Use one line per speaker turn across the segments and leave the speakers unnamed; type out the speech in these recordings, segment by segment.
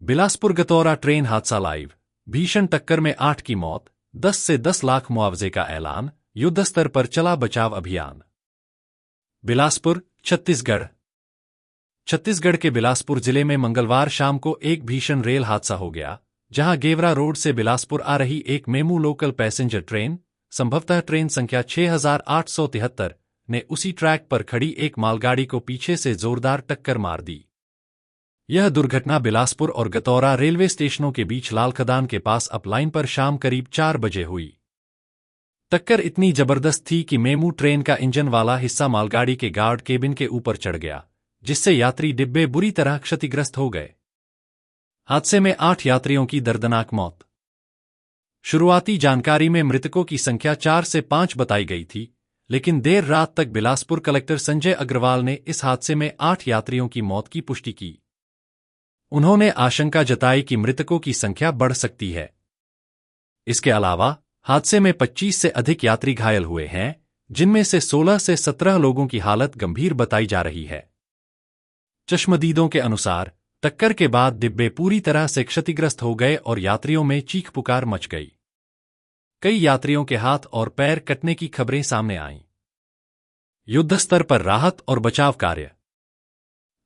Bilaspur Gatora train हादसा live. भीषण टक्कर में 8 की मौत, 10 से 10 लाख मुआवजे का ऐलान, युद्धस्तर पर चला बचाव अभियान। बिलासपुर, छत्तीसगढ़। छत्तीसगढ़ के बिलासपुर जिले में मंगलवार शाम को एक भीषण रेल हादसा हो गया, जहां गेवरा रोड से बिलासपुर आ रही एक मेमू लोकल पैसेंजर ट्रेन, संभवतः ट्रेन संख्या 6873, ने उसी ट्रैक पर खड़ी एक मालगाड़ी को पीछे से जोरदार टक्कर मार दी। यह दुर्घटना बिलासपुर और गतौरा रेलवे स्टेशनों के बीच लालखदान के पास अप लाइन पर शाम करीब 4 बजे हुई। टक्कर इतनी जबरदस्त थी कि मेमू ट्रेन का इंजन वाला हिस्सा मालगाड़ी के गार्ड केबिन के ऊपर चढ़ गया, जिससे यात्री डिब्बे बुरी तरह क्षतिग्रस्त हो गए। हादसे में 8 यात्रियों की दर्दनाक मौत। शुरुआती जानकारी में मृतकों की संख्या 4 से 5 बताई गई थी, लेकिन देर रात तक बिलासपुर कलेक्टर संजय अग्रवाल ने इस हादसे में 8 यात्रियों की मौत की पुष्टि की। उन्होंने आशंका जताई कि मृतकों की संख्या बढ़ सकती है। इसके अलावा हादसे में 25 से अधिक यात्री घायल हुए हैं, जिनमें से 16 से 17 लोगों की हालत गंभीर बताई जा रही है। चश्मदीदों के अनुसार टक्कर के बाद डिब्बे पूरी तरह से क्षतिग्रस्त हो गए और यात्रियों में चीख पुकार मच गई। कई यात्रियों के हाथ और पैर कटने की खबरें सामने आईं। युद्धस्तर पर राहत और बचाव कार्य।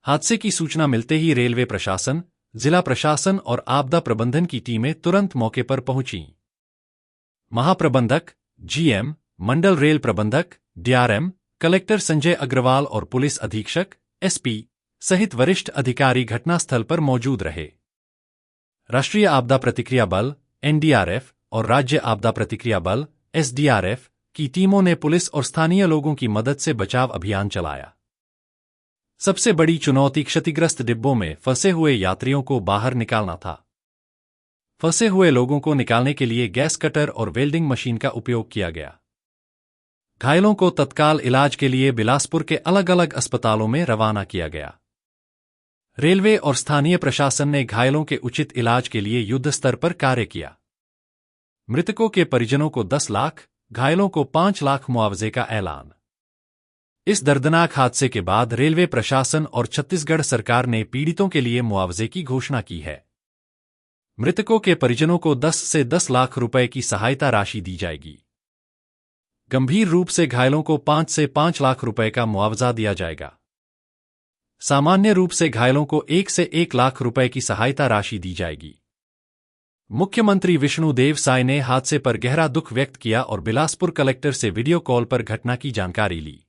हादसे की सूचना मिलते ही रेलवे प्रशासन, जिला प्रशासन और आपदा प्रबंधन की टीमें तुरंत मौके पर पहुंचीं। महाप्रबंधक, जीएम, मंडल रेल प्रबंधक, डीआरएम, कलेक्टर संजय अग्रवाल और पुलिस अधीक्षक, एसपी सहित वरिष्ठ अधिकारी घटनास्थल पर मौजूद रहे। राष्ट्रीय आपदा प्रतिक्रिया बल, एनडीआरएफ और राज्य आपदा प्रतिक्रिया बल, एसडीआरएफ की टीमों ने पुलिस और स्थानीय लोगों की मदद से बचाव अभियान चलाया। सबसे बड़ी चुनौती क्षतिग्रस्त डिब्बों में फंसे हुए यात्रियों को बाहर निकालना था। फंसे हुए लोगों को निकालने के लिए गैस कटर और वेल्डिंग मशीन का उपयोग किया गया। घायलों को तत्काल इलाज के लिए बिलासपुर के अलग अलग अस्पतालों में रवाना किया गया। रेलवे और स्थानीय प्रशासन ने घायलों के उचित इलाज के लिए युद्धस्तर पर कार्य किया। मृतकों के परिजनों को 10 लाख, घायलों को 5 लाख मुआवजे का ऐलान। इस दर्दनाक हादसे के बाद रेलवे प्रशासन और छत्तीसगढ़ सरकार ने पीड़ितों के लिए मुआवजे की घोषणा की है। मृतकों के परिजनों को 10 से 10 लाख रुपए की सहायता राशि दी जाएगी। गंभीर रूप से घायलों को 5 से 5 लाख रुपए का मुआवजा दिया जाएगा। सामान्य रूप से घायलों को 1 से 1 लाख रुपए की सहायता राशि दी जाएगी। मुख्यमंत्री विष्णुदेव साय ने हादसे पर गहरा दुख व्यक्त किया और बिलासपुर कलेक्टर से वीडियो कॉल पर घटना की जानकारी ली।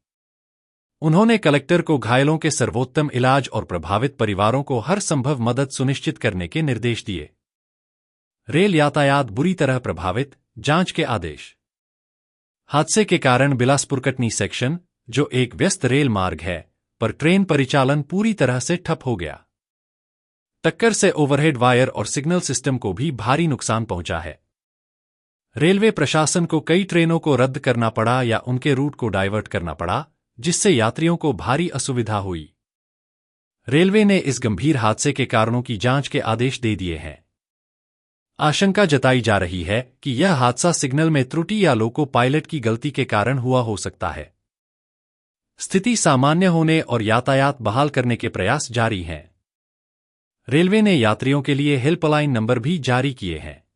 उन्होंने कलेक्टर को घायलों के सर्वोत्तम इलाज और प्रभावित परिवारों को हर संभव मदद सुनिश्चित करने के निर्देश दिए। रेल यातायात बुरी तरह प्रभावित, जांच के आदेश। हादसे के कारण बिलासपुर कटनी सेक्शन, जो एक व्यस्त रेल मार्ग है, पर ट्रेन परिचालन पूरी तरह से ठप हो गया। टक्कर से ओवरहेड वायर और सिग्नल सिस्टम को भी भारी नुकसान पहुंचा है। रेलवे प्रशासन को कई ट्रेनों को रद्द करना पड़ा या उनके रूट को डाइवर्ट करना पड़ा, जिससे यात्रियों को भारी असुविधा हुई। रेलवे ने इस गंभीर हादसे के कारणों की जांच के आदेश दे दिए हैं। आशंका जताई जा रही है कि यह हादसा सिग्नल में त्रुटि या लोको पायलट की गलती के कारण हुआ हो सकता है। स्थिति सामान्य होने और यातायात बहाल करने के प्रयास जारी हैं। रेलवे ने यात्रियों के लिए हेल्पलाइन नंबर भी जारी किए हैं।